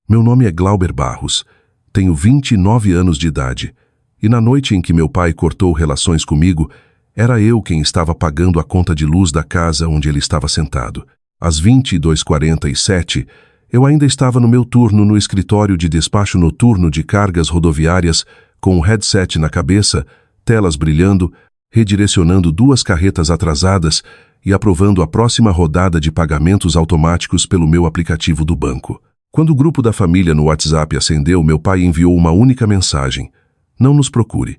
Meu nome é Glauber Barros, tenho 29 anos de idade, e na noite em que meu pai cortou relações comigo, era eu quem estava pagando a conta de luz da casa onde ele estava sentado. Às 22h47, eu ainda estava no meu turno no escritório de despacho noturno de cargas rodoviárias, com um headset na cabeça, telas brilhando, redirecionando 2 carretas atrasadas e aprovando a próxima rodada de pagamentos automáticos pelo meu aplicativo do banco. Quando o grupo da família no WhatsApp acendeu, meu pai enviou uma única mensagem: "Não nos procure.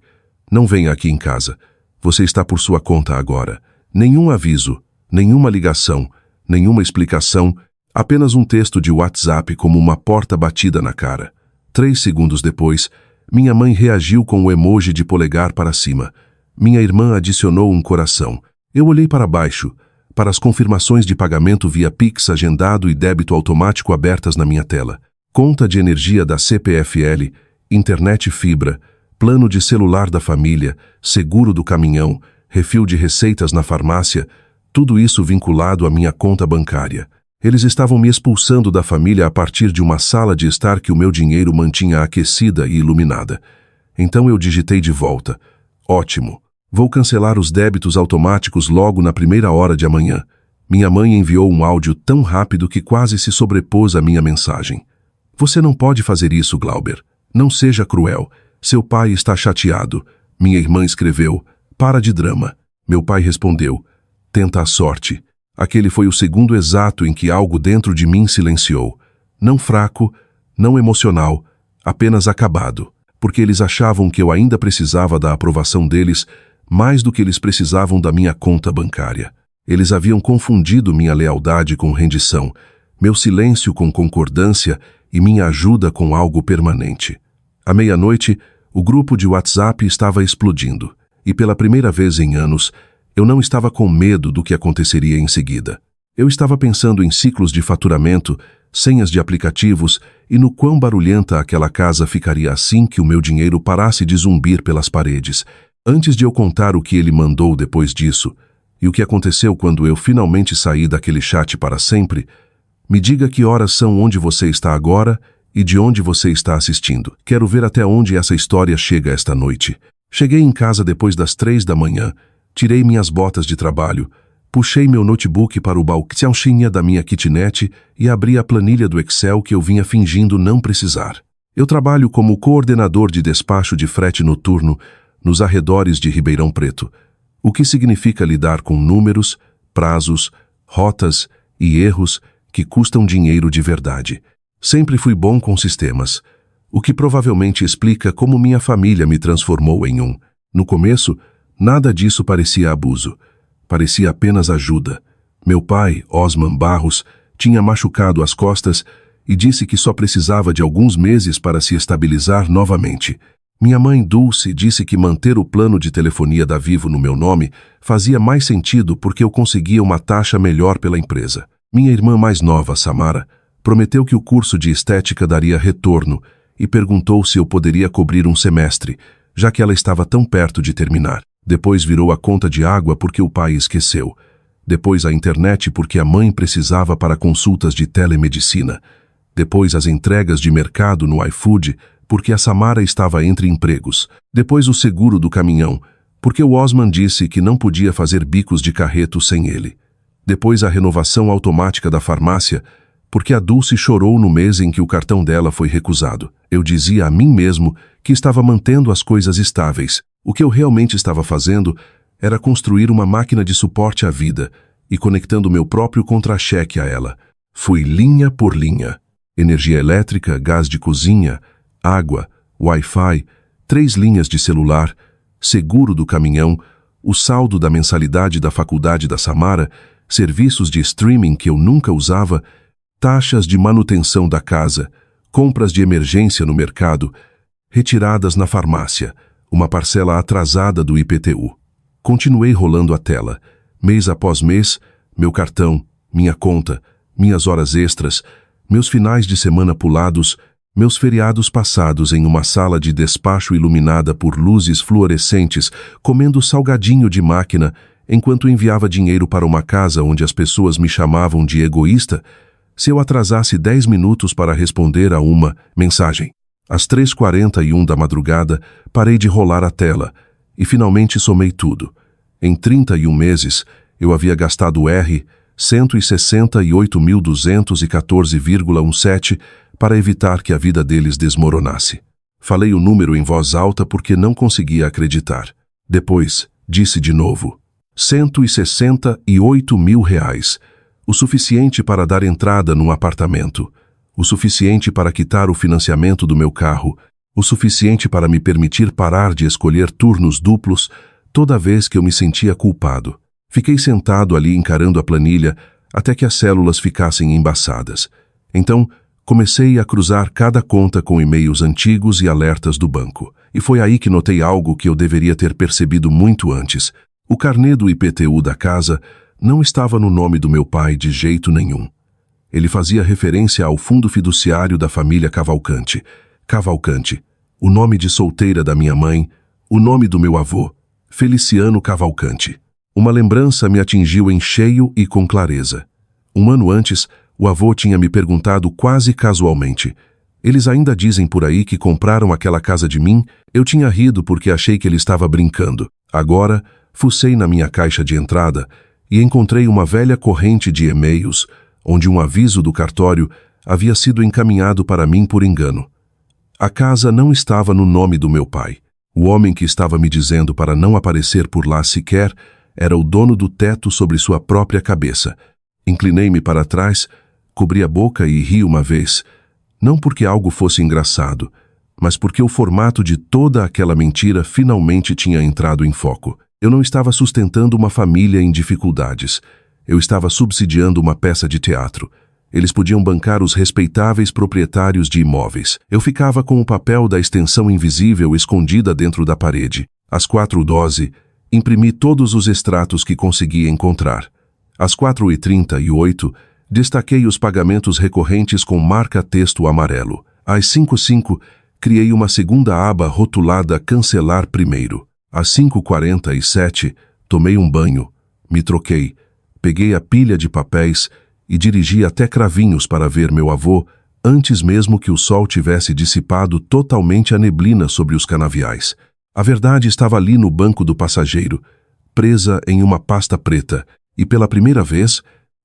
Não venha aqui em casa. Você está por sua conta agora." Nenhum aviso, nenhuma ligação, nenhuma explicação, apenas um texto de WhatsApp como uma porta batida na cara. 3 segundos depois, minha mãe reagiu com o emoji de polegar para cima. Minha irmã adicionou um coração. Eu olhei para baixo, para as confirmações de pagamento via Pix agendado e débito automático abertas na minha tela. Conta de energia da CPFL, internet fibra, plano de celular da família, seguro do caminhão, refil de receitas na farmácia, tudo isso vinculado à minha conta bancária. Eles estavam me expulsando da família a partir de uma sala de estar que o meu dinheiro mantinha aquecida e iluminada. Então eu digitei de volta: "Ótimo. Vou cancelar os débitos automáticos logo na primeira hora de amanhã." Minha mãe enviou um áudio tão rápido que quase se sobrepôs à minha mensagem. "Você não pode fazer isso, Glauber. Não seja cruel. Seu pai está chateado." Minha irmã escreveu: "Para de drama." Meu pai respondeu: "Tenta a sorte." Aquele foi o segundo exato em que algo dentro de mim silenciou. Não fraco, não emocional, apenas acabado. Porque eles achavam que eu ainda precisava da aprovação deles mais do que eles precisavam da minha conta bancária. Eles haviam confundido minha lealdade com rendição, meu silêncio com concordância e minha ajuda com algo permanente. À meia-noite, o grupo de WhatsApp estava explodindo, e pela primeira vez em anos, eu não estava com medo do que aconteceria em seguida. Eu estava pensando em ciclos de faturamento, senhas de aplicativos e no quão barulhenta aquela casa ficaria assim que o meu dinheiro parasse de zumbir pelas paredes. Antes de eu contar o que ele mandou depois disso, e o que aconteceu quando eu finalmente saí daquele chat para sempre, me diga que horas são onde você está agora e de onde você está assistindo. Quero ver até onde essa história chega esta noite. Cheguei em casa depois das 3 da manhã, tirei minhas botas de trabalho, puxei meu notebook para o balcão da minha kitnet e abri a planilha do Excel que eu vinha fingindo não precisar. Eu trabalho como coordenador de despacho de frete noturno nos arredores de Ribeirão Preto, o que significa lidar com números, prazos, rotas e erros que custam dinheiro de verdade. Sempre fui bom com sistemas, o que provavelmente explica como minha família me transformou em um. No começo, nada disso parecia abuso. Parecia apenas ajuda. Meu pai, Osman Barros, tinha machucado as costas e disse que só precisava de alguns meses para se estabilizar novamente. Minha mãe, Dulce, disse que manter o plano de telefonia da Vivo no meu nome fazia mais sentido porque eu conseguia uma taxa melhor pela empresa. Minha irmã mais nova, Samara, prometeu que o curso de estética daria retorno e perguntou se eu poderia cobrir um semestre, já que ela estava tão perto de terminar. Depois virou a conta de água porque o pai esqueceu. Depois a internet porque a mãe precisava para consultas de telemedicina. Depois as entregas de mercado no iFood porque a Samara estava entre empregos. Depois o seguro do caminhão, porque o Osman disse que não podia fazer bicos de carreto sem ele. Depois a renovação automática da farmácia, porque a Dulce chorou no mês em que o cartão dela foi recusado. Eu dizia a mim mesmo que estava mantendo as coisas estáveis. O que eu realmente estava fazendo era construir uma máquina de suporte à vida e conectando meu próprio contra-cheque a ela. Fui linha por linha. Energia elétrica, gás de cozinha, água, Wi-Fi, 3 linhas de celular, seguro do caminhão, o saldo da mensalidade da faculdade da Samara, serviços de streaming que eu nunca usava, taxas de manutenção da casa, compras de emergência no mercado, retiradas na farmácia, uma parcela atrasada do IPTU. Continuei rolando a tela, mês após mês, meu cartão, minha conta, minhas horas extras, meus finais de semana pulados, meus feriados passados em uma sala de despacho iluminada por luzes fluorescentes, comendo salgadinho de máquina, enquanto enviava dinheiro para uma casa onde as pessoas me chamavam de egoísta, se eu atrasasse 10 minutos para responder a uma mensagem. Às 3h41 da madrugada, parei de rolar a tela e finalmente somei tudo. Em 31 meses, eu havia gastado R$ 168.214,17 para evitar que a vida deles desmoronasse. Falei o número em voz alta porque não conseguia acreditar. Depois, disse de novo. R$ 168 mil. O suficiente para dar entrada num apartamento. O suficiente para quitar o financiamento do meu carro. O suficiente para me permitir parar de escolher turnos duplos toda vez que eu me sentia culpado. Fiquei sentado ali encarando a planilha até que as células ficassem embaçadas. Então, comecei a cruzar cada conta com e-mails antigos e alertas do banco. E foi aí que notei algo que eu deveria ter percebido muito antes. O carnê do IPTU da casa não estava no nome do meu pai de jeito nenhum. Ele fazia referência ao fundo fiduciário da família Cavalcante. Cavalcante, o nome de solteira da minha mãe, o nome do meu avô, Feliciano Cavalcante. Uma lembrança me atingiu em cheio e com clareza. Um ano antes, o avô tinha me perguntado quase casualmente: eles ainda dizem por aí que compraram aquela casa de mim? Eu tinha rido porque achei que ele estava brincando. Agora, fucei na minha caixa de entrada e encontrei uma velha corrente de e-mails, onde um aviso do cartório havia sido encaminhado para mim por engano. A casa não estava no nome do meu pai. O homem que estava me dizendo para não aparecer por lá sequer era o dono do teto sobre sua própria cabeça. Inclinei-me para trás, cobri a boca e ri uma vez, não porque algo fosse engraçado, mas porque o formato de toda aquela mentira finalmente tinha entrado em foco. Eu não estava sustentando uma família em dificuldades. Eu estava subsidiando uma peça de teatro. Eles podiam bancar os respeitáveis proprietários de imóveis. Eu ficava com o papel da extensão invisível escondida dentro da parede. Às 4h12, imprimi todos os extratos que consegui encontrar. Às 4h38, destaquei os pagamentos recorrentes com marca-texto amarelo. Às 5h05, criei uma segunda aba rotulada Cancelar Primeiro. Às 5h47, tomei um banho, me troquei, peguei a pilha de papéis e dirigi até Cravinhos para ver meu avô, antes mesmo que o sol tivesse dissipado totalmente a neblina sobre os canaviais. A verdade estava ali no banco do passageiro, presa em uma pasta preta, e pela primeira vez,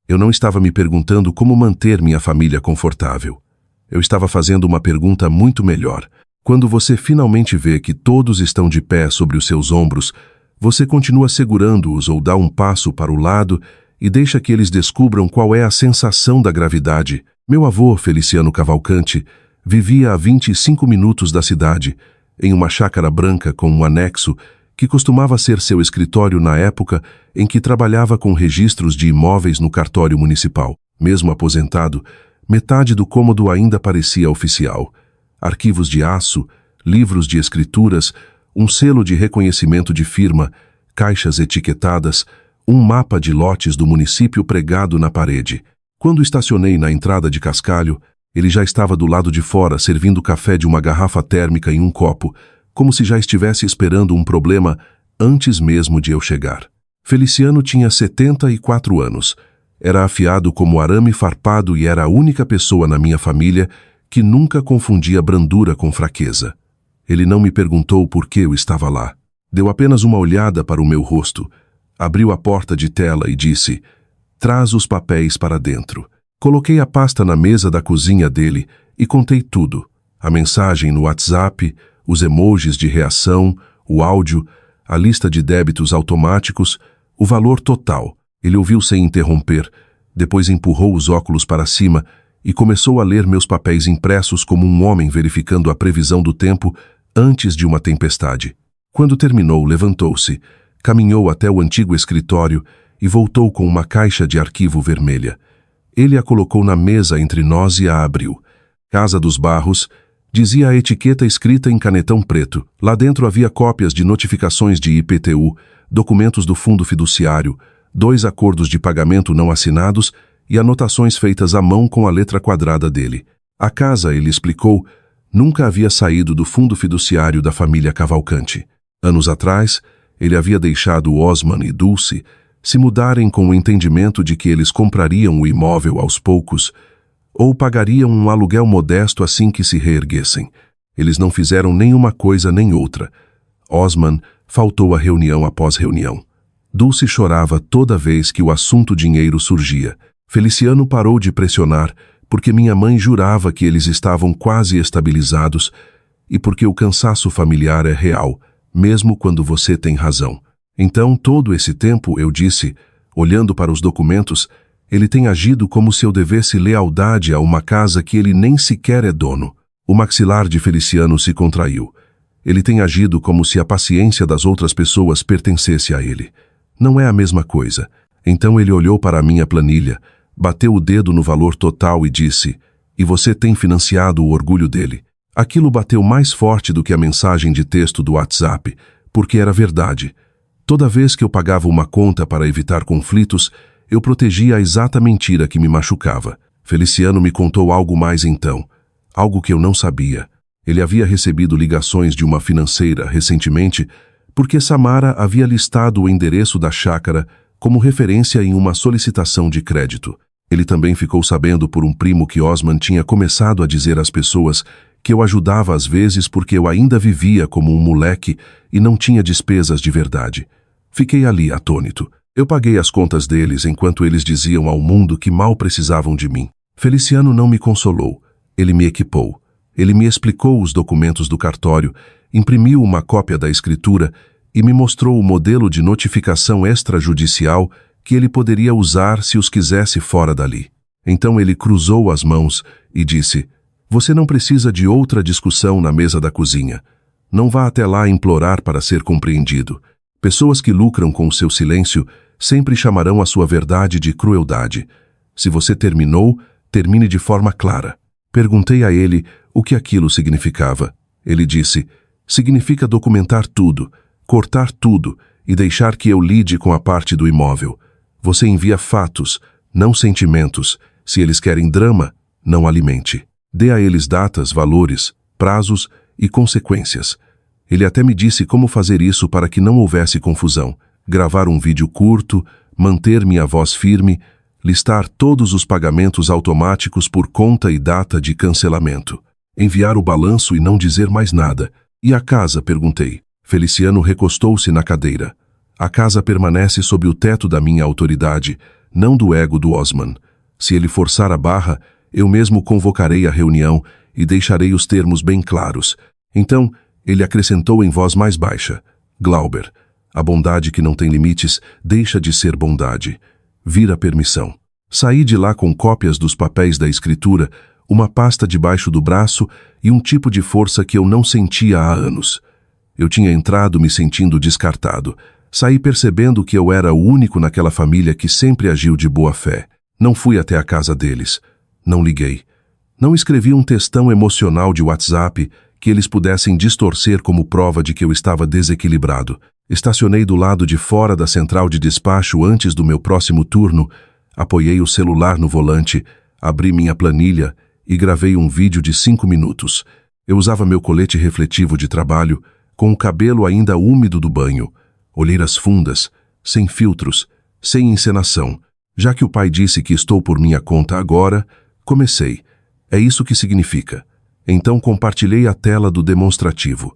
eu não estava me perguntando como manter minha família confortável. Eu estava fazendo uma pergunta muito melhor. Quando você finalmente vê que todos estão de pé sobre os seus ombros, você continua segurando-os ou dá um passo para o lado e deixa que eles descubram qual é a sensação da gravidade. Meu avô, Feliciano Cavalcante, vivia a 25 minutos da cidade, em uma chácara branca com um anexo que costumava ser seu escritório na época em que trabalhava com registros de imóveis no cartório municipal. Mesmo aposentado, metade do cômodo ainda parecia oficial. Arquivos de aço, livros de escrituras, um selo de reconhecimento de firma, caixas etiquetadas, um mapa de lotes do município pregado na parede. Quando estacionei na entrada de Cascalho, ele já estava do lado de fora servindo café de uma garrafa térmica em um copo, como se já estivesse esperando um problema antes mesmo de eu chegar. Feliciano tinha 74 anos. Era afiado como arame farpado e era a única pessoa na minha família que nunca confundia brandura com fraqueza. Ele não me perguntou por que eu estava lá. Deu apenas uma olhada para o meu rosto, abriu a porta de tela e disse: "Traz os papéis para dentro." Coloquei a pasta na mesa da cozinha dele e contei tudo. A mensagem no WhatsApp, os emojis de reação, o áudio, a lista de débitos automáticos, o valor total. Ele ouviu sem interromper, depois empurrou os óculos para cima e começou a ler meus papéis impressos como um homem verificando a previsão do tempo antes de uma tempestade. Quando terminou, levantou-se, caminhou até o antigo escritório e voltou com uma caixa de arquivo vermelha. Ele a colocou na mesa entre nós e a abriu. Casa dos Barros, dizia a etiqueta escrita em canetão preto. Lá dentro havia cópias de notificações de IPTU, documentos do fundo fiduciário, 2 acordos de pagamento não assinados e anotações feitas à mão com a letra quadrada dele. A casa, ele explicou, nunca havia saído do fundo fiduciário da família Cavalcante. Anos atrás, ele havia deixado Osman e Dulce se mudarem com o entendimento de que eles comprariam o imóvel aos poucos, ou pagariam um aluguel modesto assim que se reerguessem. Eles não fizeram nem uma coisa nem outra. Osman faltou à reunião após reunião. Dulce chorava toda vez que o assunto dinheiro surgia. Feliciano parou de pressionar porque minha mãe jurava que eles estavam quase estabilizados e porque o cansaço familiar é real, mesmo quando você tem razão. Então, todo esse tempo, eu disse, olhando para os documentos, ele tem agido como se eu devesse lealdade a uma casa que ele nem sequer é dono. O maxilar de Feliciano se contraiu. Ele tem agido como se a paciência das outras pessoas pertencesse a ele. Não é a mesma coisa. Então ele olhou para a minha planilha, bateu o dedo no valor total e disse: "E você tem financiado o orgulho dele." Aquilo bateu mais forte do que a mensagem de texto do WhatsApp, porque era verdade. Toda vez que eu pagava uma conta para evitar conflitos, eu protegia a exata mentira que me machucava. Feliciano me contou algo mais então, algo que eu não sabia. Ele havia recebido ligações de uma financeira recentemente porque Samara havia listado o endereço da chácara como referência em uma solicitação de crédito. Ele também ficou sabendo por um primo que Osman tinha começado a dizer às pessoas que eu ajudava às vezes porque eu ainda vivia como um moleque e não tinha despesas de verdade. Fiquei ali atônito. Eu paguei as contas deles enquanto eles diziam ao mundo que mal precisavam de mim. Feliciano não me consolou. Ele me equipou. Ele me explicou os documentos do cartório, imprimiu uma cópia da escritura e me mostrou o modelo de notificação extrajudicial que ele poderia usar se os quisesse fora dali. Então ele cruzou as mãos e disse: "Você não precisa de outra discussão na mesa da cozinha. Não vá até lá implorar para ser compreendido. Pessoas que lucram com o seu silêncio sempre chamarão a sua verdade de crueldade. Se você terminou, termine de forma clara." Perguntei a ele o que aquilo significava. Ele disse: "Significa documentar tudo, cortar tudo e deixar que eu lide com a parte do imóvel. Você envia fatos, não sentimentos. Se eles querem drama, não alimente. Dê a eles datas, valores, prazos e consequências." Ele até me disse como fazer isso para que não houvesse confusão. Gravar um vídeo curto, manter minha voz firme, listar todos os pagamentos automáticos por conta e data de cancelamento. Enviar o balanço e não dizer mais nada. "E a casa?" perguntei. Feliciano recostou-se na cadeira. "A casa permanece sob o teto da minha autoridade, não do ego do Osman. Se ele forçar a barra, eu mesmo convocarei a reunião e deixarei os termos bem claros." Então, ele acrescentou em voz mais baixa: "Glauber, a bondade que não tem limites deixa de ser bondade. Vira permissão." Saí de lá com cópias dos papéis da escritura, uma pasta debaixo do braço e um tipo de força que eu não sentia há anos. Eu tinha entrado me sentindo descartado. Saí percebendo que eu era o único naquela família que sempre agiu de boa fé. Não fui até a casa deles. Não liguei. Não escrevi um textão emocional de WhatsApp que eles pudessem distorcer como prova de que eu estava desequilibrado. Estacionei do lado de fora da central de despacho antes do meu próximo turno, apoiei o celular no volante, abri minha planilha e gravei um vídeo de 5 minutos. Eu usava meu colete refletivo de trabalho, com o cabelo ainda úmido do banho, olheiras fundas, sem filtros, sem encenação. Já que o pai disse que estou por minha conta agora, comecei. É isso que significa. Então compartilhei a tela do demonstrativo.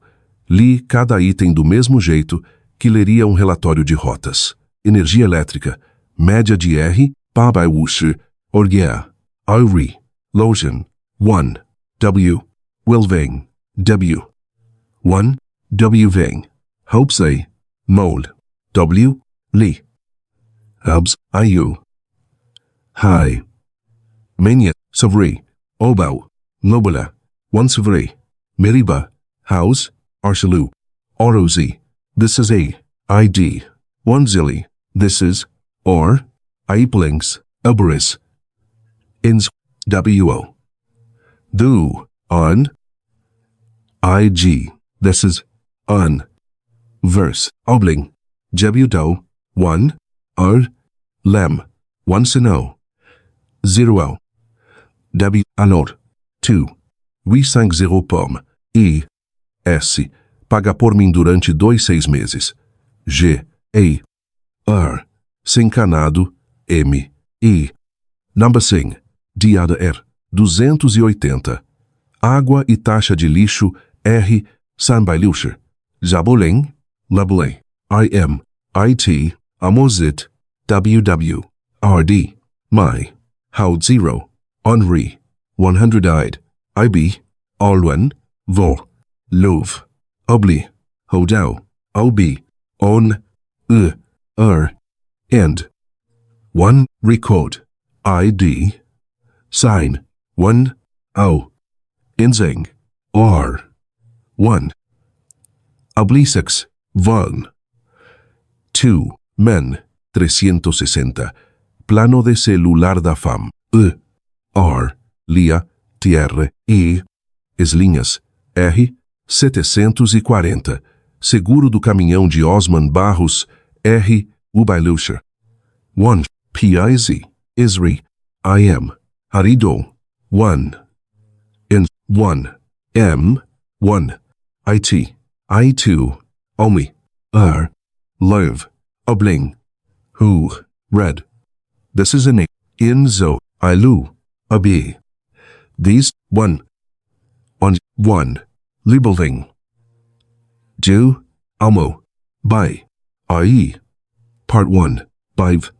Li cada item do mesmo jeito que leria um relatório de rotas. Energia elétrica, média de R, Pabaiwush, Orgia, Auri, Lotion, 1, W, Wilveng, W, 1, W Veng, Hopesay, Mold, W, Li, Hubs, IU, Hi, Menya, Savri, Obau, Nobula, 1 Savri, Miriba, House, Arsalu, Orozi. This is a ID, 1 Zilli. This is, or, Aiplings, Uberis, Ins, WO. Do, on, IG. This is, on. Verse, Obling, Jebudo, 1, Lem, 1 Sino, 0, W, Anor, 2, 850 Pomme, I, S, paga por mim durante 6 meses. G, E, R, Sencanado, M, I, Number Sing, Diada R, 280. Água e taxa de lixo R. Sanbailusher. Zaboleng. Laboleng. IM. IT. Amosit. WW. RD. My. Houd 0. Henri. 100 IB. Alwan. Vol. Louvre. Obli. Hodau. OB. On. End. 1. Record. ID. Sign. 1. O. Inzing. R. 1. Oblisex. Von. 2. Men. 360. Plano de celular da FAM. R. Lia. TR. E. Eslinhas. R. 740. Seguro do caminhão de Osman Barros. R. Ubailusher. 1. PIZ. Isri. IM. Harido. 1. In. 1. M. 1. IT. I2. Omi. Love. Obling. Who. Red. This is an A. Inzo. Ilu. Abi. These. 1. On. 1. Libeling. 2. Almo. By. IE. Part 1. Bive.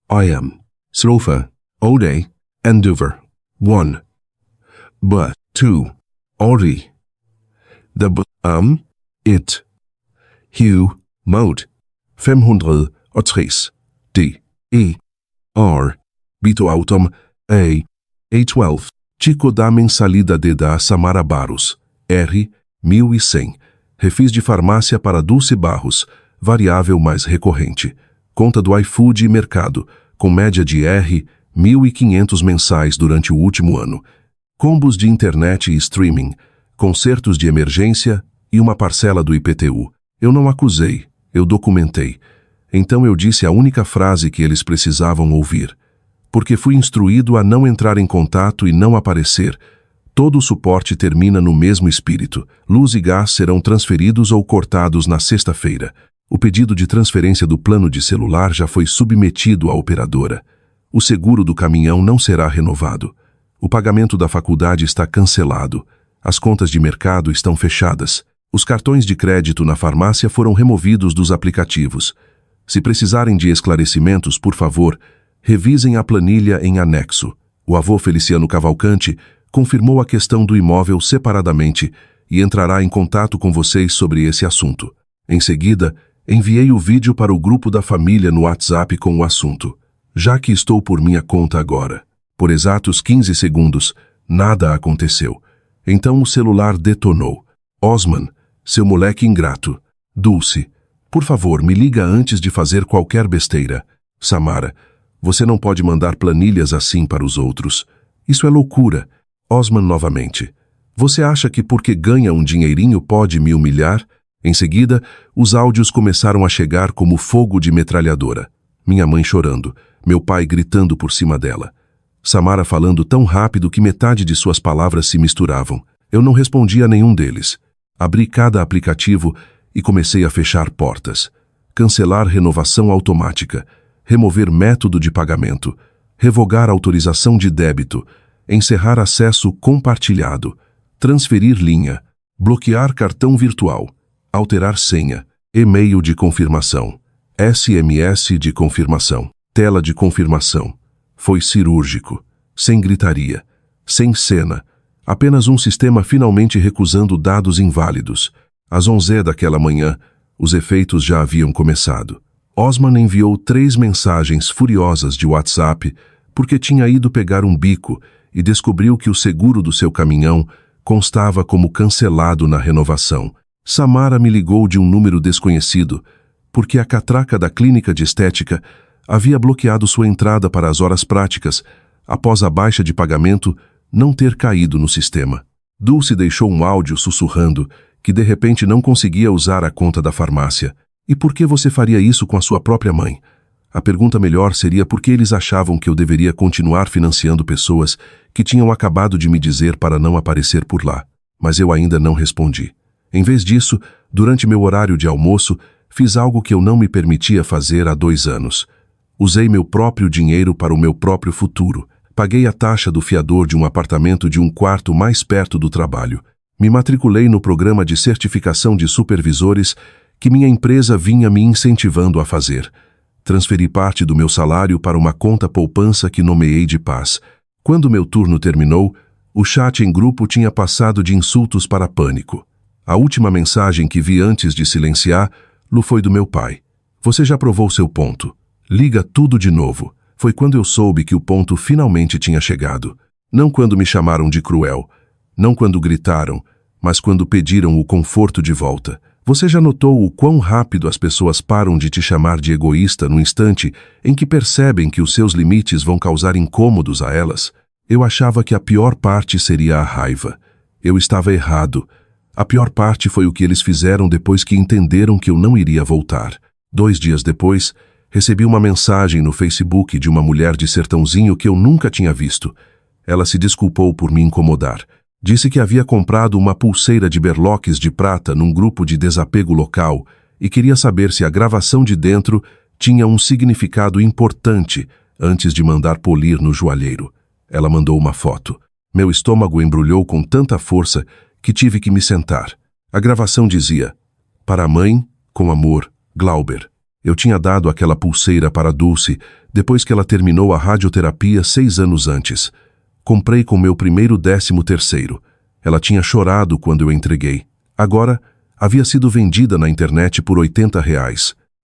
IM. Srofa. Ode. Endeavor. 1. But. 2. Ori. The It. Hugh. Mode. 560. D. E. R. Bito Autom. A. A12. Tico da mensalidade da Samara Barros. R. 1100. Refis de farmácia para Dulce Barros. Variável mais recorrente. Conta do iFood e mercado. Com média de R. 1.500 mensais durante o último ano. Combos de internet e streaming. Consertos de emergência e uma parcela do IPTU. Eu não acusei, eu documentei. Então eu disse a única frase que eles precisavam ouvir. Porque fui instruído a não entrar em contato e não aparecer. Todo o suporte termina no mesmo espírito. Luz e gás serão transferidos ou cortados na sexta-feira. O pedido de transferência do plano de celular já foi submetido à operadora. O seguro do caminhão não será renovado. O pagamento da faculdade está cancelado. As contas de mercado estão fechadas. Os cartões de crédito na farmácia foram removidos dos aplicativos. Se precisarem de esclarecimentos, por favor, revisem a planilha em anexo. O avô Feliciano Cavalcante confirmou a questão do imóvel separadamente e entrará em contato com vocês sobre esse assunto. Em seguida, enviei o vídeo para o grupo da família no WhatsApp com o assunto. Já que estou por minha conta agora. Por exatos 15 segundos, nada aconteceu. Então o celular detonou. Osman, seu moleque ingrato. Dulce, por favor, me liga antes de fazer qualquer besteira. Samara, você não pode mandar planilhas assim para os outros. Isso é loucura. Osman novamente. Você acha que porque ganha um dinheirinho pode me humilhar? Em seguida, os áudios começaram a chegar como fogo de metralhadora. Minha mãe chorando, meu pai gritando por cima dela. Samara falando tão rápido que metade de suas palavras se misturavam. Eu não respondi a nenhum deles. Abri cada aplicativo e comecei a fechar portas. Cancelar renovação automática. Remover método de pagamento. Revogar autorização de débito. Encerrar acesso compartilhado. Transferir linha. Bloquear cartão virtual. Alterar senha. E-mail de confirmação. SMS de confirmação. Tela de confirmação. Foi cirúrgico. Sem gritaria. Sem cena. Apenas um sistema finalmente recusando dados inválidos. Às 11 daquela manhã, os efeitos já haviam começado. Osman enviou 3 mensagens furiosas de WhatsApp porque tinha ido pegar um bico e descobriu que o seguro do seu caminhão constava como cancelado na renovação. Samara me ligou de um número desconhecido porque a catraca da clínica de estética havia bloqueado sua entrada para as horas práticas após a baixa de pagamento não ter caído no sistema. Dulce deixou um áudio sussurrando que de repente não conseguia usar a conta da farmácia. E por que você faria isso com a sua própria mãe? A pergunta melhor seria por que eles achavam que eu deveria continuar financiando pessoas que tinham acabado de me dizer para não aparecer por lá. Mas eu ainda não respondi. Em vez disso, durante meu horário de almoço, fiz algo que eu não me permitia fazer há 2 anos. Usei meu próprio dinheiro para o meu próprio futuro. Paguei a taxa do fiador de um apartamento de um quarto mais perto do trabalho. Me matriculei no programa de certificação de supervisores que minha empresa vinha me incentivando a fazer. Transferi parte do meu salário para uma conta poupança que nomeei de paz. Quando meu turno terminou, o chat em grupo tinha passado de insultos para pânico. A última mensagem que vi antes de silenciar foi do meu pai. Você já provou seu ponto. Liga tudo de novo. Foi quando eu soube que o ponto finalmente tinha chegado. Não quando me chamaram de cruel. Não quando gritaram, mas quando pediram o conforto de volta. Você já notou o quão rápido as pessoas param de te chamar de egoísta no instante em que percebem que os seus limites vão causar incômodos a elas? Eu achava que a pior parte seria a raiva. Eu estava errado. A pior parte foi o que eles fizeram depois que entenderam que eu não iria voltar. 2 dias depois, recebi uma mensagem no Facebook de uma mulher de Sertãozinho que eu nunca tinha visto. Ela se desculpou por me incomodar. Disse que havia comprado uma pulseira de berloques de prata num grupo de desapego local e queria saber se a gravação de dentro tinha um significado importante antes de mandar polir no joalheiro. Ela mandou uma foto. Meu estômago embrulhou com tanta força que tive que me sentar. A gravação dizia: "Para a mãe, com amor, Glauber." Eu tinha dado aquela pulseira para Dulce depois que ela terminou a radioterapia 6 anos antes. Comprei com meu primeiro 13º. Ela tinha chorado quando eu entreguei. Agora, havia sido vendida na internet por R$ 80.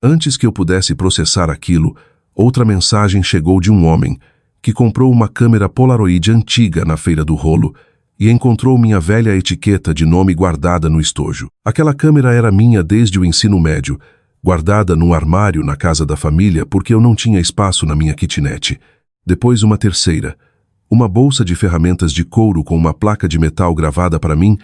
Antes que eu pudesse processar aquilo, outra mensagem chegou de um homem que comprou uma câmera Polaroid antiga na Feira do Rolo e encontrou minha velha etiqueta de nome guardada no estojo. Aquela câmera era minha desde o ensino médio, guardada num armário na casa da família porque eu não tinha espaço na minha kitnet. Depois uma terceira. Uma bolsa de ferramentas de couro com uma placa de metal gravada para mim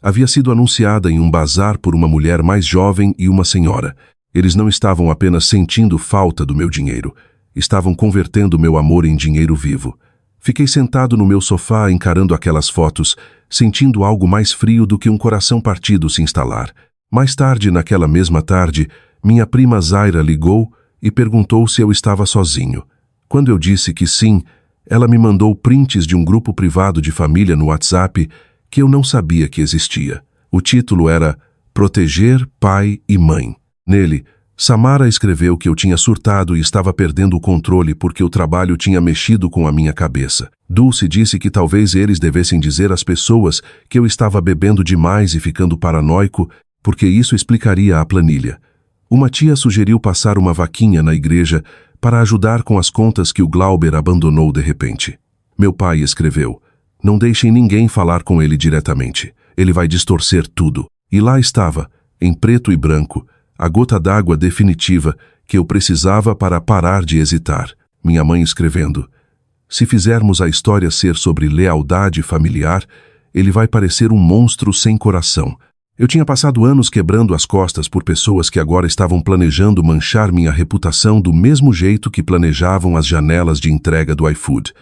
havia sido anunciada em um bazar por uma mulher mais jovem e uma senhora. Eles não estavam apenas sentindo falta do meu dinheiro, estavam convertendo meu amor em dinheiro vivo. Fiquei sentado no meu sofá encarando aquelas fotos, sentindo algo mais frio do que um coração partido se instalar. Mais tarde, naquela mesma tarde, minha prima Zaira ligou e perguntou se eu estava sozinho. Quando eu disse que sim, ela me mandou prints de um grupo privado de família no WhatsApp que eu não sabia que existia. O título era Proteger Pai e Mãe. Nele, Samara escreveu que eu tinha surtado e estava perdendo o controle porque o trabalho tinha mexido com a minha cabeça. Dulce disse que talvez eles devessem dizer às pessoas que eu estava bebendo demais e ficando paranoico, porque isso explicaria a planilha. Uma tia sugeriu passar uma vaquinha na igreja para ajudar com as contas que o Glauber abandonou de repente. Meu pai escreveu: "Não deixem ninguém falar com ele diretamente. Ele vai distorcer tudo." E lá estava, em preto e branco, a gota d'água definitiva que eu precisava para parar de hesitar. Minha mãe escrevendo: "Se fizermos a história ser sobre lealdade familiar, ele vai parecer um monstro sem coração." Eu tinha passado anos quebrando as costas por pessoas que agora estavam planejando manchar minha reputação do mesmo jeito que planejavam as janelas de entrega do iFood.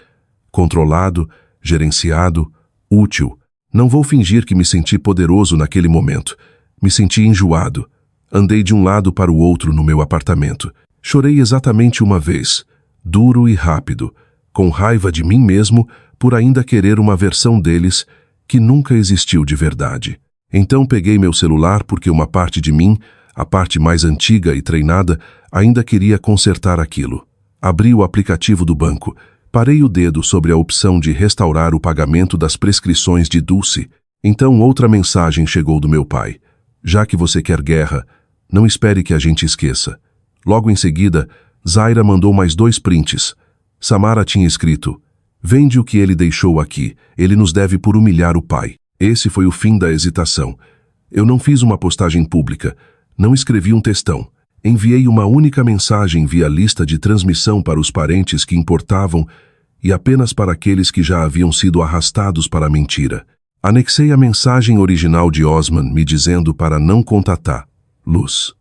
Controlado, gerenciado, útil. Não vou fingir que me senti poderoso naquele momento. Me senti enjoado. Andei de um lado para o outro no meu apartamento. Chorei exatamente uma vez, duro e rápido, com raiva de mim mesmo por ainda querer uma versão deles que nunca existiu de verdade. Então peguei meu celular porque uma parte de mim, a parte mais antiga e treinada, ainda queria consertar aquilo. Abri o aplicativo do banco, parei o dedo sobre a opção de restaurar o pagamento das prescrições de Dulce. Então outra mensagem chegou do meu pai: "Já que você quer guerra, não espere que a gente esqueça." Logo em seguida, Zaira mandou mais 2 prints. Samara tinha escrito: "Vende o que ele deixou aqui, ele nos deve por humilhar o pai." Esse foi o fim da hesitação. Eu não fiz uma postagem pública, não escrevi um textão. Enviei uma única mensagem via lista de transmissão para os parentes que importavam e apenas para aqueles que já haviam sido arrastados para a mentira. Anexei a mensagem original de Osman me dizendo para não contatar. Luz.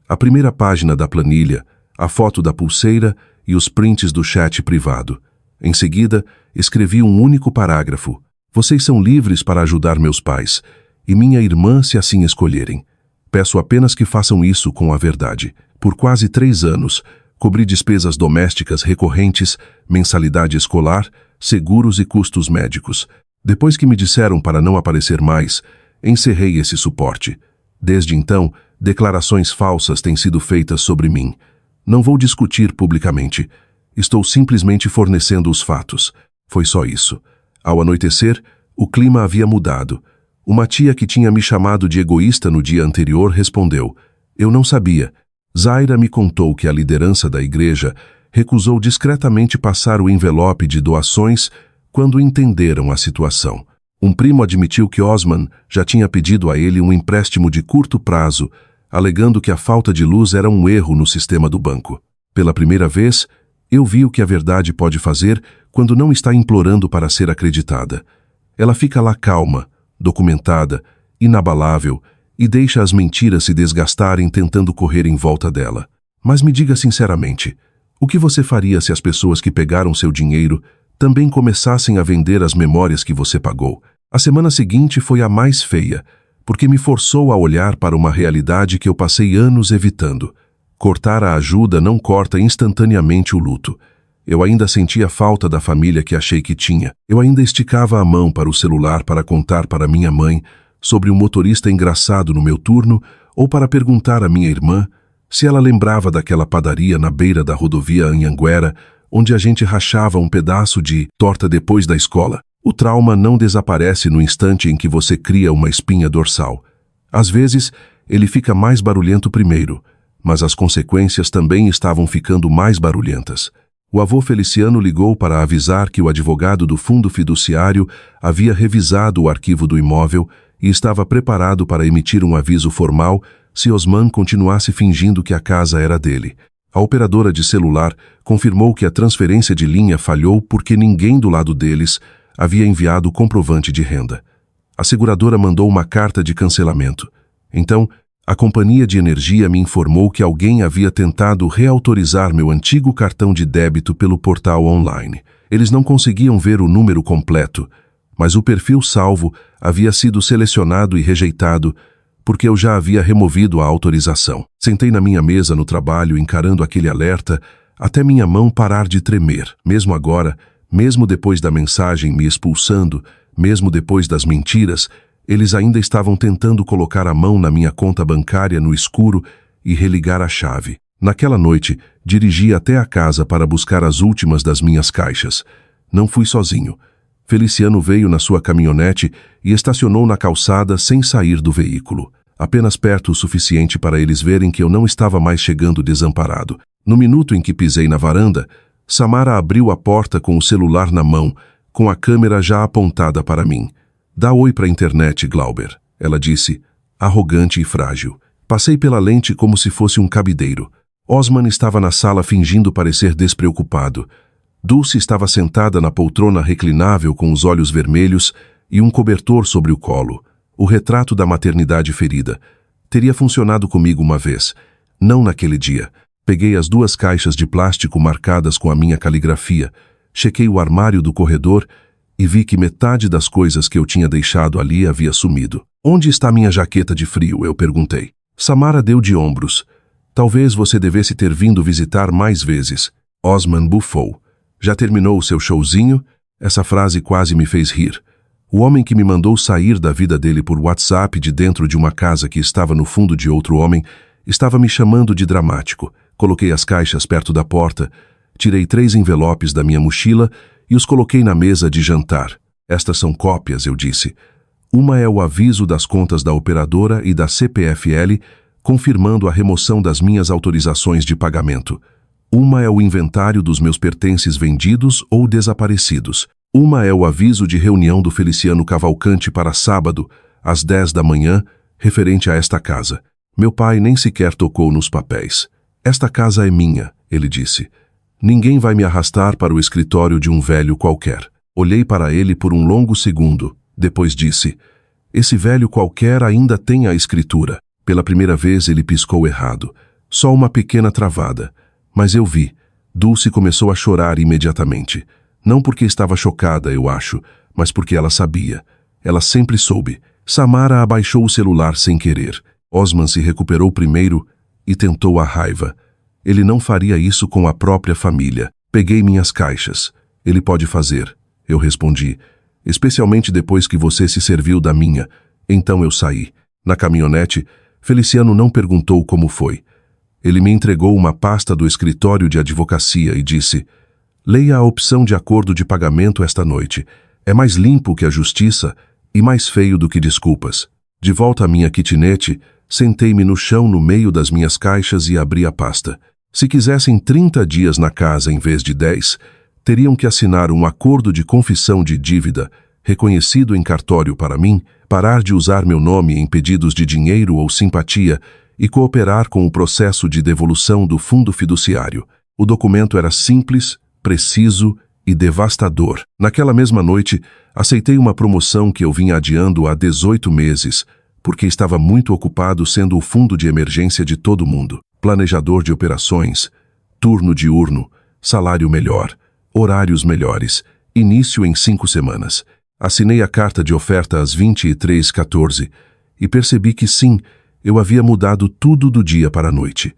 A primeira página da planilha, a foto da pulseira e os prints do chat privado. Em seguida, escrevi um único parágrafo: "Vocês são livres para ajudar meus pais, e minha irmã se assim escolherem. Peço apenas que façam isso com a verdade." Por quase 3 anos, Cobri despesas domésticas recorrentes, mensalidade escolar, seguros e custos médicos. Depois que me disseram para não aparecer mais, encerrei esse suporte. Desde então, declarações falsas têm sido feitas sobre mim. Não vou discutir publicamente. Estou simplesmente fornecendo os fatos. Foi só isso. Ao anoitecer, o clima havia mudado. Uma tia que tinha me chamado de egoísta no dia anterior respondeu: "Eu não sabia." Zaira me contou que a liderança da igreja recusou discretamente passar o envelope de doações quando entenderam a situação. Um primo admitiu que Osman já tinha pedido a ele um empréstimo de curto prazo, alegando que a falta de luz era um erro no sistema do banco. Pela primeira vez, eu vi o que a verdade pode fazer quando não está implorando para ser acreditada. Ela fica lá calma, documentada, inabalável, e deixa as mentiras se desgastarem tentando correr em volta dela. Mas me diga sinceramente, o que você faria se as pessoas que pegaram seu dinheiro também começassem a vender as memórias que você pagou? A semana seguinte foi a mais feia, porque me forçou a olhar para uma realidade que eu passei anos evitando. Cortar a ajuda não corta instantaneamente o luto. Eu ainda sentia falta da família que achei que tinha. Eu ainda esticava a mão para o celular para contar para minha mãe sobre um motorista engraçado no meu turno ou para perguntar à minha irmã se ela lembrava daquela padaria na beira da rodovia Anhanguera, onde a gente rachava um pedaço de torta depois da escola. O trauma não desaparece no instante em que você cria uma espinha dorsal. Às vezes, ele fica mais barulhento primeiro, mas as consequências também estavam ficando mais barulhentas. O avô Feliciano ligou para avisar que o advogado do fundo fiduciário havia revisado o arquivo do imóvel e estava preparado para emitir um aviso formal se Osman continuasse fingindo que a casa era dele. A operadora de celular confirmou que a transferência de linha falhou porque ninguém do lado deles havia enviado o comprovante de renda. A seguradora mandou uma carta de cancelamento. Então, a companhia de energia me informou que alguém havia tentado reautorizar meu antigo cartão de débito pelo portal online. Eles não conseguiam ver o número completo, mas o perfil salvo havia sido selecionado e rejeitado porque eu já havia removido a autorização. Sentei na minha mesa no trabalho encarando aquele alerta até minha mão parar de tremer. Mesmo agora, mesmo depois da mensagem me expulsando, mesmo depois das mentiras, eles ainda estavam tentando colocar a mão na minha conta bancária no escuro e religar a chave. Naquela noite, dirigi até a casa para buscar as últimas das minhas caixas. Não fui sozinho. Feliciano veio na sua caminhonete e estacionou na calçada sem sair do veículo. Apenas perto o suficiente para eles verem que eu não estava mais chegando desamparado. No minuto em que pisei na varanda, Samara abriu a porta com o celular na mão, com a câmera já apontada para mim. "Dá oi para a internet, Glauber", ela disse, arrogante e frágil. Passei pela lente como se fosse um cabideiro. Osman estava na sala fingindo parecer despreocupado. Dulce estava sentada na poltrona reclinável com os olhos vermelhos e um cobertor sobre o colo. O retrato da maternidade ferida. Teria funcionado comigo uma vez. Não naquele dia. Peguei as 2 caixas de plástico marcadas com a minha caligrafia, chequei o armário do corredor e vi que metade das coisas que eu tinha deixado ali havia sumido. "Onde está minha jaqueta de frio?" eu perguntei. Samara deu de ombros. "Talvez você devesse ter vindo visitar mais vezes." Osman bufou. "Já terminou o seu showzinho?" Essa frase quase me fez rir. O homem que me mandou sair da vida dele por WhatsApp de dentro de uma casa que estava no fundo de outro homem estava me chamando de dramático. Coloquei as caixas perto da porta, tirei 3 envelopes da minha mochila e os coloquei na mesa de jantar. "Estas são cópias", eu disse. Uma é o aviso das contas da operadora e da CPFL, confirmando a remoção das minhas autorizações de pagamento. Uma é o inventário dos meus pertences vendidos ou desaparecidos. Uma é o aviso de reunião do Feliciano Cavalcante para sábado, às 10 da manhã, referente a esta casa. Meu pai nem sequer tocou nos papéis. "Esta casa é minha", ele disse. "Ninguém vai me arrastar para o escritório de um velho qualquer." Olhei para ele por um longo segundo. Depois disse: "Esse velho qualquer ainda tem a escritura." Pela primeira vez ele piscou errado. Só uma pequena travada. Mas eu vi. Dulce começou a chorar imediatamente. Não porque estava chocada, eu acho, mas porque ela sabia. Ela sempre soube. Samara abaixou o celular sem querer. Osman se recuperou primeiro e tentou a raiva. Ele não faria isso com a própria família. Peguei minhas caixas. Ele pode fazer. Eu respondi. Especialmente depois que você se serviu da minha. Então eu saí. Na caminhonete, Feliciano não perguntou como foi. Ele me entregou uma pasta do escritório de advocacia e disse: leia a opção de acordo de pagamento esta noite. É mais limpo que a justiça e mais feio do que desculpas. De volta à minha kitnet, sentei-me no chão no meio das minhas caixas e abri a pasta. Se quisessem 30 dias na casa em vez de 10, teriam que assinar um acordo de confissão de dívida, reconhecido em cartório para mim, parar de usar meu nome em pedidos de dinheiro ou simpatia e cooperar com o processo de devolução do fundo fiduciário. O documento era simples, preciso e devastador. Naquela mesma noite, aceitei uma promoção que eu vinha adiando há 18 meses, porque estava muito ocupado sendo o fundo de emergência de todo mundo. Planejador de operações, turno diurno, salário melhor, horários melhores, início em 5 semanas. Assinei a carta de oferta às 23h14 e percebi que sim, eu havia mudado tudo do dia para a noite.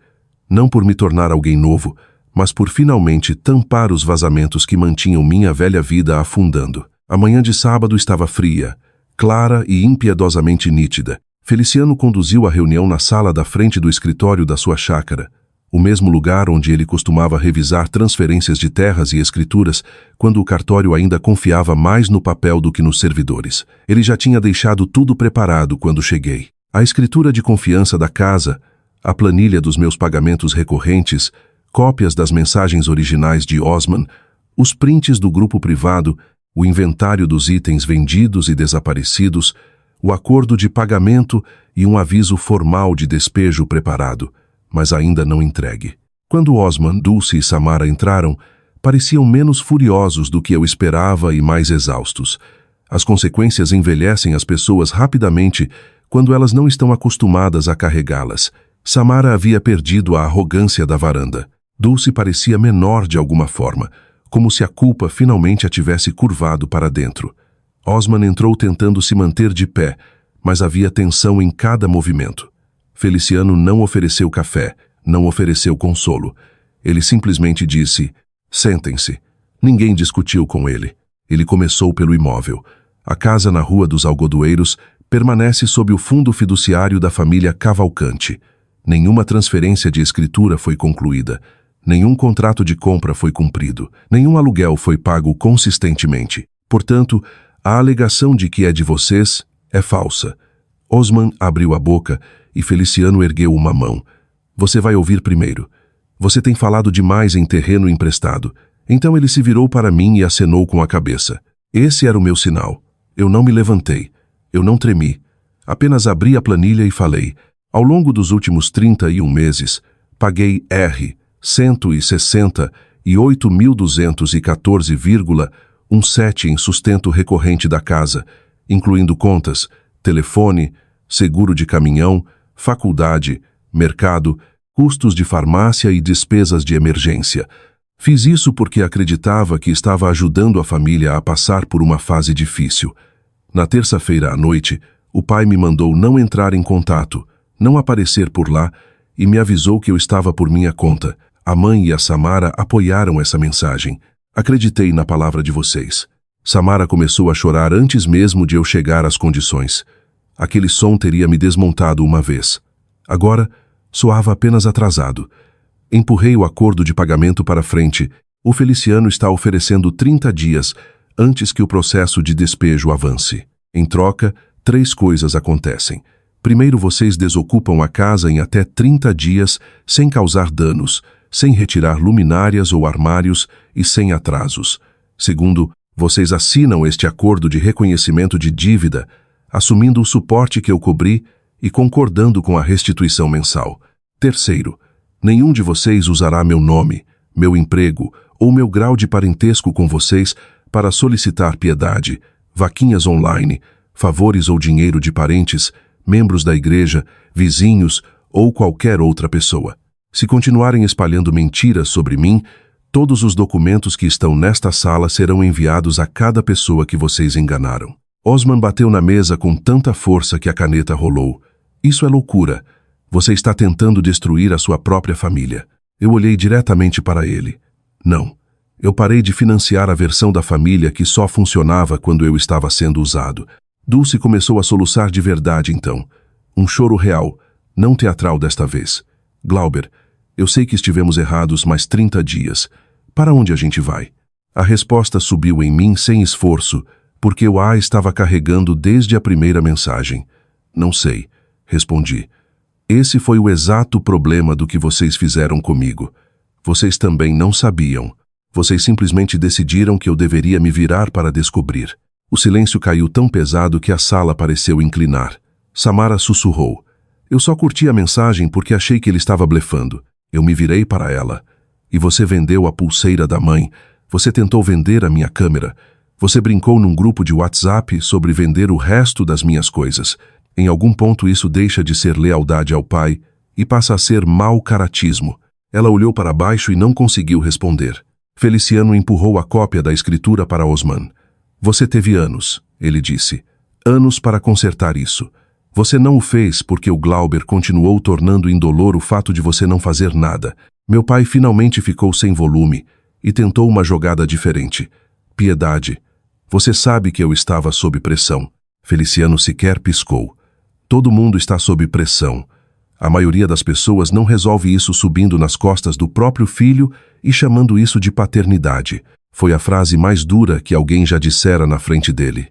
Não por me tornar alguém novo, mas por finalmente tampar os vazamentos que mantinham minha velha vida afundando. A manhã de sábado estava fria, clara e impiedosamente nítida. Feliciano conduziu a reunião na sala da frente do escritório da sua chácara, o mesmo lugar onde ele costumava revisar transferências de terras e escrituras quando o cartório ainda confiava mais no papel do que nos servidores. Ele já tinha deixado tudo preparado quando cheguei. A escritura de confiança da casa, a planilha dos meus pagamentos recorrentes, cópias das mensagens originais de Osman, os prints do grupo privado, o inventário dos itens vendidos e desaparecidos, o acordo de pagamento e um aviso formal de despejo preparado, mas ainda não entregue. Quando Osman, Dulce e Samara entraram, pareciam menos furiosos do que eu esperava e mais exaustos. As consequências envelhecem as pessoas rapidamente quando elas não estão acostumadas a carregá-las. Samara havia perdido a arrogância da varanda. Dulce parecia menor de alguma forma, como se a culpa finalmente a tivesse curvado para dentro. Osman entrou tentando se manter de pé, mas havia tensão em cada movimento. Feliciano não ofereceu café, não ofereceu consolo. Ele simplesmente disse: sentem-se. Ninguém discutiu com ele. Ele começou pelo imóvel. A casa na Rua dos Algodoeiros permanece sob o fundo fiduciário da família Cavalcante. Nenhuma transferência de escritura foi concluída. Nenhum contrato de compra foi cumprido. Nenhum aluguel foi pago consistentemente. Portanto, a alegação de que é de vocês é falsa. Osman abriu a boca e Feliciano ergueu uma mão. Você vai ouvir primeiro. Você tem falado demais em terreno emprestado. Então ele se virou para mim e acenou com a cabeça. Esse era o meu sinal. Eu não me levantei. Eu não tremi. Apenas abri a planilha e falei. Ao longo dos últimos 31 meses, paguei R$ 168.214,17 em sustento recorrente da casa, incluindo contas, telefone, seguro de caminhão, faculdade, mercado, custos de farmácia e despesas de emergência. Fiz isso porque acreditava que estava ajudando a família a passar por uma fase difícil. Na terça-feira à noite, o pai me mandou não entrar em contato, não aparecer por lá e me avisou que eu estava por minha conta. A mãe e a Samara apoiaram essa mensagem. Acreditei na palavra de vocês. Samara começou a chorar antes mesmo de eu chegar às condições. Aquele som teria me desmontado uma vez. Agora, soava apenas atrasado. Empurrei o acordo de pagamento para frente. O Feliciano está oferecendo 30 dias antes que o processo de despejo avance. Em troca, 3 coisas acontecem. Primeiro, vocês desocupam a casa em até 30 dias sem causar danos, sem retirar luminárias ou armários e sem atrasos. Segundo, vocês assinam este acordo de reconhecimento de dívida, assumindo o suporte que eu cobri e concordando com a restituição mensal. Terceiro, nenhum de vocês usará meu nome, meu emprego ou meu grau de parentesco com vocês para solicitar piedade, vaquinhas online, favores ou dinheiro de parentes, membros da igreja, vizinhos ou qualquer outra pessoa. Se continuarem espalhando mentiras sobre mim, todos os documentos que estão nesta sala serão enviados a cada pessoa que vocês enganaram. Osman bateu na mesa com tanta força que a caneta rolou. Isso é loucura. Você está tentando destruir a sua própria família. Eu olhei diretamente para ele. Não. Eu parei de financiar a versão da família que só funcionava quando eu estava sendo usado. Dulce começou a soluçar de verdade então. Um choro real, não teatral desta vez. Glauber, eu sei que estivemos errados mais 30 dias. Para onde a gente vai? A resposta subiu em mim sem esforço, porque eu a estava carregando desde a primeira mensagem. Não sei, respondi. Esse foi o exato problema do que vocês fizeram comigo. Vocês também não sabiam. Vocês simplesmente decidiram que eu deveria me virar para descobrir. O silêncio caiu tão pesado que a sala pareceu inclinar. Samara sussurrou. Eu só curti a mensagem porque achei que ele estava blefando. Eu me virei para ela. E você vendeu a pulseira da mãe. Você tentou vender a minha câmera. Você brincou num grupo de WhatsApp sobre vender o resto das minhas coisas. Em algum ponto isso deixa de ser lealdade ao pai e passa a ser mau caratismo. Ela olhou para baixo e não conseguiu responder. Feliciano empurrou a cópia da escritura para Osman. Você teve anos, ele disse. Anos para consertar isso. Você não o fez porque o Glauber continuou tornando indolor o fato de você não fazer nada. Meu pai finalmente ficou sem volume e tentou uma jogada diferente. Piedade. Você sabe que eu estava sob pressão. Feliciano sequer piscou. Todo mundo está sob pressão. A maioria das pessoas não resolve isso subindo nas costas do próprio filho e chamando isso de paternidade. Foi a frase mais dura que alguém já dissera na frente dele.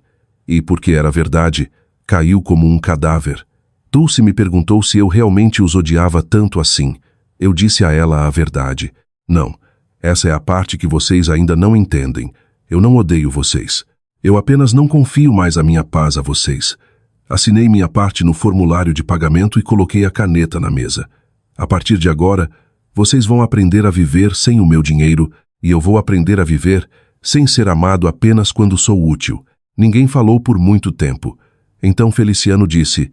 E, porque era verdade, caiu como um cadáver. Dulce me perguntou se eu realmente os odiava tanto assim. Eu disse a ela a verdade. Não, essa é a parte que vocês ainda não entendem. Eu não odeio vocês. Eu apenas não confio mais a minha paz a vocês. Assinei minha parte no formulário de pagamento e coloquei a caneta na mesa. A partir de agora, vocês vão aprender a viver sem o meu dinheiro e eu vou aprender a viver sem ser amado apenas quando sou útil. Ninguém falou por muito tempo. Então Feliciano disse,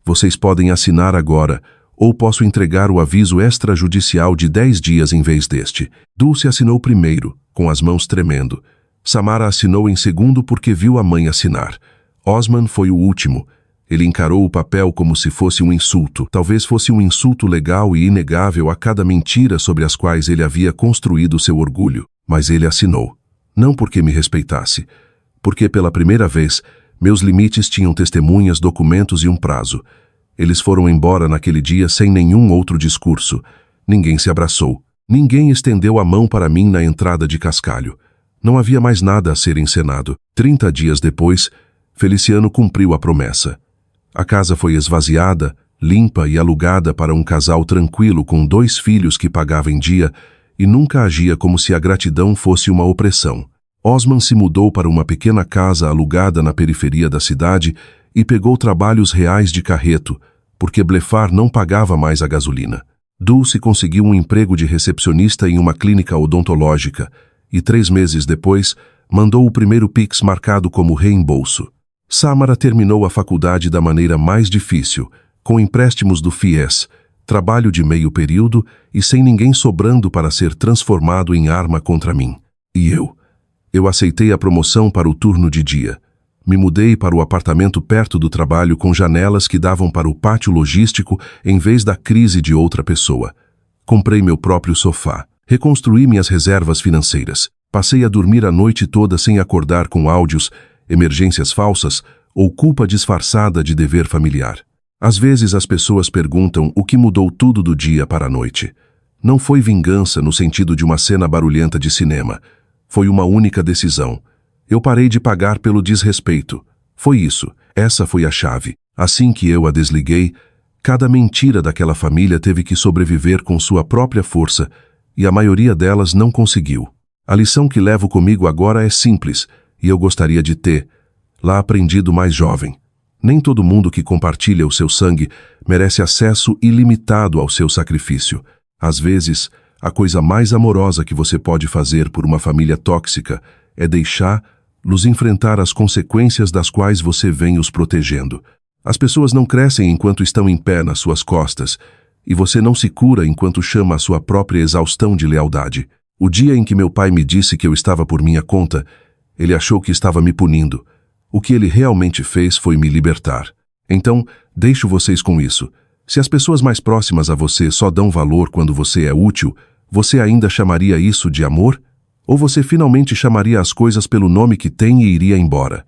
vocês podem assinar agora ou posso entregar o aviso extrajudicial de 10 dias em vez deste. Dulce assinou primeiro, com as mãos tremendo. Samara assinou em segundo porque viu a mãe assinar. Osman foi o último. Ele encarou o papel como se fosse um insulto. Talvez fosse um insulto legal e inegável a cada mentira sobre as quais ele havia construído seu orgulho. Mas ele assinou. Não porque me respeitasse. Porque pela primeira vez, meus limites tinham testemunhas, documentos e um prazo. Eles foram embora naquele dia sem nenhum outro discurso. Ninguém se abraçou. Ninguém estendeu a mão para mim na entrada de Cascalho. Não havia mais nada a ser encenado. 30 dias depois, Feliciano cumpriu a promessa. A casa foi esvaziada, limpa e alugada para um casal tranquilo com 2 filhos que pagava em dia e nunca agia como se a gratidão fosse uma opressão. Osman se mudou para uma pequena casa alugada na periferia da cidade e pegou trabalhos reais de carreto, porque blefar não pagava mais a gasolina. Dulce conseguiu um emprego de recepcionista em uma clínica odontológica e 3 meses depois mandou o primeiro Pix marcado como reembolso. Samara terminou a faculdade da maneira mais difícil, com empréstimos do FIES, trabalho de meio período e sem ninguém sobrando para ser transformado em arma contra mim. E eu? Eu aceitei a promoção para o turno de dia. Me mudei para o apartamento perto do trabalho com janelas que davam para o pátio logístico em vez da crise de outra pessoa. Comprei meu próprio sofá. Reconstruí minhas reservas financeiras. Passei a dormir a noite toda sem acordar com áudios, emergências falsas ou culpa disfarçada de dever familiar. Às vezes as pessoas perguntam o que mudou tudo do dia para a noite. Não foi vingança no sentido de uma cena barulhenta de cinema. Foi uma única decisão. Eu parei de pagar pelo desrespeito. Foi isso. Essa foi a chave. Assim que eu a desliguei, cada mentira daquela família teve que sobreviver com sua própria força e a maioria delas não conseguiu. A lição que levo comigo agora é simples e eu gostaria de ter lá aprendido mais jovem. Nem todo mundo que compartilha o seu sangue merece acesso ilimitado ao seu sacrifício. Às vezes, a coisa mais amorosa que você pode fazer por uma família tóxica é deixá-los enfrentar as consequências das quais você vem os protegendo. As pessoas não crescem enquanto estão em pé nas suas costas, e você não se cura enquanto chama a sua própria exaustão de lealdade. O dia em que meu pai me disse que eu estava por minha conta, ele achou que estava me punindo. O que ele realmente fez foi me libertar. Então, deixo vocês com isso. Se as pessoas mais próximas a você só dão valor quando você é útil, você ainda chamaria isso de amor? Ou você finalmente chamaria as coisas pelo nome que tem e iria embora?